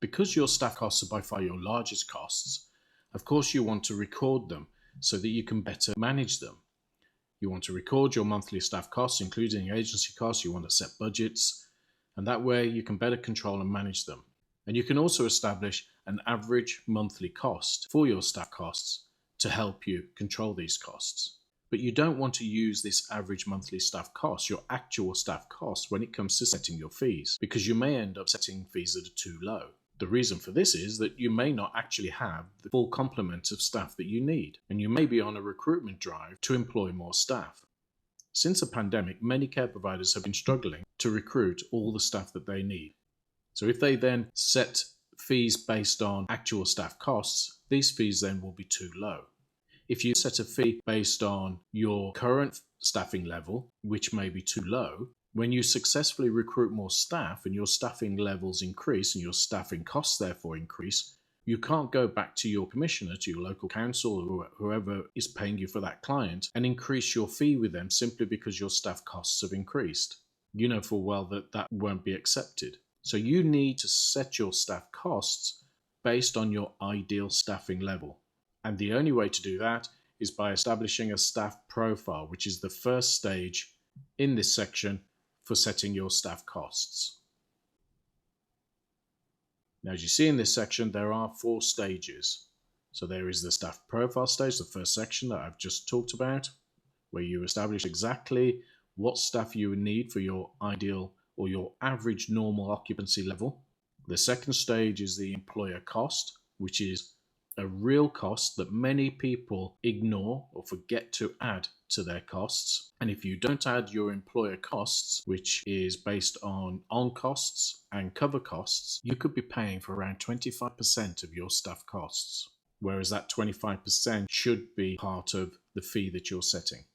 Because your staff costs are by far your largest costs, of course you want to record them so that you can better manage them. You want to record your monthly staff costs, including agency costs. You want to set budgets, and that way you can better control and manage them. And you can also establish an average monthly cost for your staff costs to help you control these costs. But you don't want to use this average monthly staff cost, your actual staff cost, when it comes to setting your fees, because you may end up setting fees that are too low. The reason for this is that you may not actually have the full complement of staff that you need, and you may be on a recruitment drive to employ more staff. Since the pandemic, many care providers have been struggling to recruit all the staff that they need. So if they then set fees based on actual staff costs, these fees then will be too low. If you set a fee based on your current staffing level, which may be too low, when you successfully recruit more staff and your staffing levels increase and your staffing costs therefore increase, you can't go back to your commissioner, to your local council, or whoever is paying you for that client, and increase your fee with them simply because your staff costs have increased. You know full well that that won't be accepted. So you need to set your staff costs based on your ideal staffing level. And the only way to do that is by establishing a staff profile, which is the first stage in this section for setting your staff costs. Now, as you see in this section, there are 4 stages. So there is the staff profile stage, the first section that I've just talked about, where you establish exactly what staff you would need for your ideal or your average normal occupancy level. The second stage is the employer cost, which is a real cost that many people ignore or forget to add to their costs. And if you don't add your employer costs, which is based on costs and cover costs, you could be paying for around 25% of your staff costs, whereas that 25% should be part of the fee that you're setting.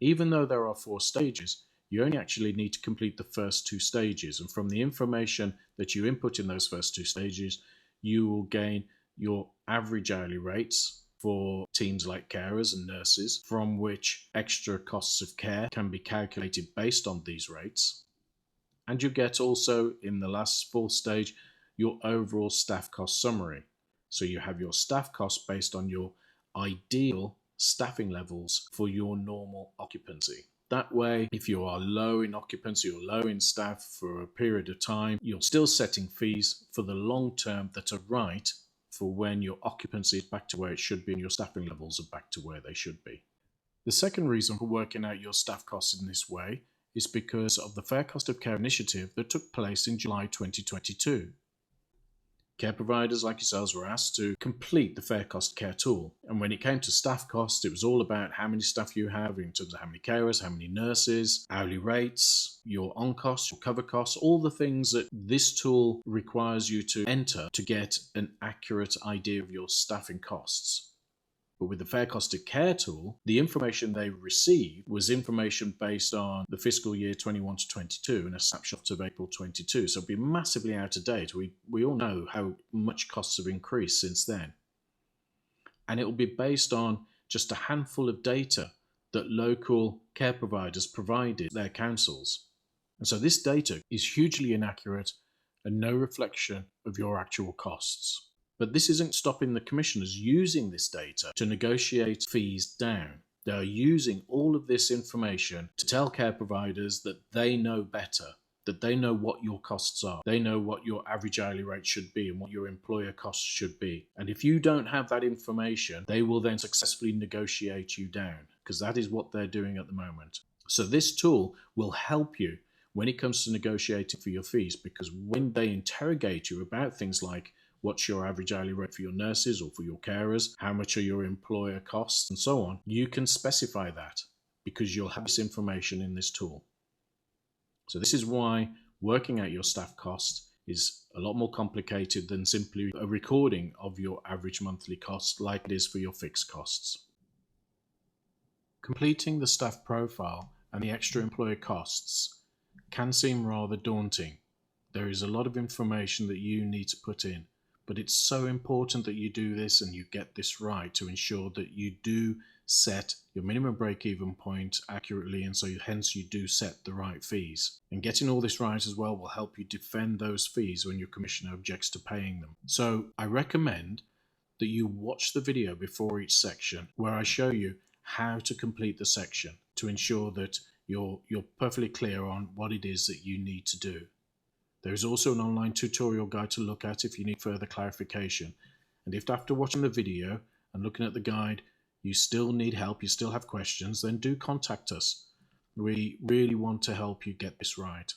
Even though there are 4 stages, you only actually need to complete the first 2 stages, and from the information that you input in those first 2 stages, you will gain your average hourly rates for teams like carers and nurses, from which extra costs of care can be calculated based on these rates. And you get also, in the last 4th stage, your overall staff cost summary. So you have your staff costs based on your ideal staffing levels for your normal occupancy. That way, if you are low in occupancy or low in staff for a period of time, you're still setting fees for the long term that are right for when your occupancy is back to where it should be and your staffing levels are back to where they should be. The second reason for working out your staff costs in this way is because of the Fair Cost of Care initiative that took place in July 2022. Care providers like yourselves were asked to complete the Fair Cost Care tool. And when it came to staff costs, it was all about how many staff you have in terms of how many carers, how many nurses, hourly rates, your on costs, your cover costs, all the things that this tool requires you to enter to get an accurate idea of your staffing costs. But with the Fair Cost of Care tool, the information they received was information based on the fiscal year 21 to 22 and a snapshot of April 22. So it'll be massively out of date. We all know how much costs have increased since then. And it will be based on just a handful of data that local care providers provided their councils. And so this data is hugely inaccurate and no reflection of your actual costs. But this isn't stopping the commissioners using this data to negotiate fees down. They are using all of this information to tell care providers that they know better, that they know what your costs are. They know what your average hourly rate should be and what your employer costs should be. And if you don't have that information, they will then successfully negotiate you down, because that is what they're doing at the moment. So this tool will help you when it comes to negotiating for your fees, because when they interrogate you about things like what's your average hourly rate for your nurses or for your carers, how much are your employer costs, and so on, you can specify that because you'll have this information in this tool. So this is why working out your staff cost is a lot more complicated than simply a recording of your average monthly cost like it is for your fixed costs. Completing the staff profile and the extra employer costs can seem rather daunting. There is a lot of information that you need to put in. But it's so important that you do this and you get this right to ensure that you do set your minimum break-even point accurately, and so hence you do set the right fees. And getting all this right as well will help you defend those fees when your commissioner objects to paying them. So I recommend that you watch the video before each section where I show you how to complete the section to ensure that you're perfectly clear on what it is that you need to do. There is also an online tutorial guide to look at if you need further clarification. And if after watching the video and looking at the guide you still need help, you still have questions, then do contact us. We really want to help you get this right.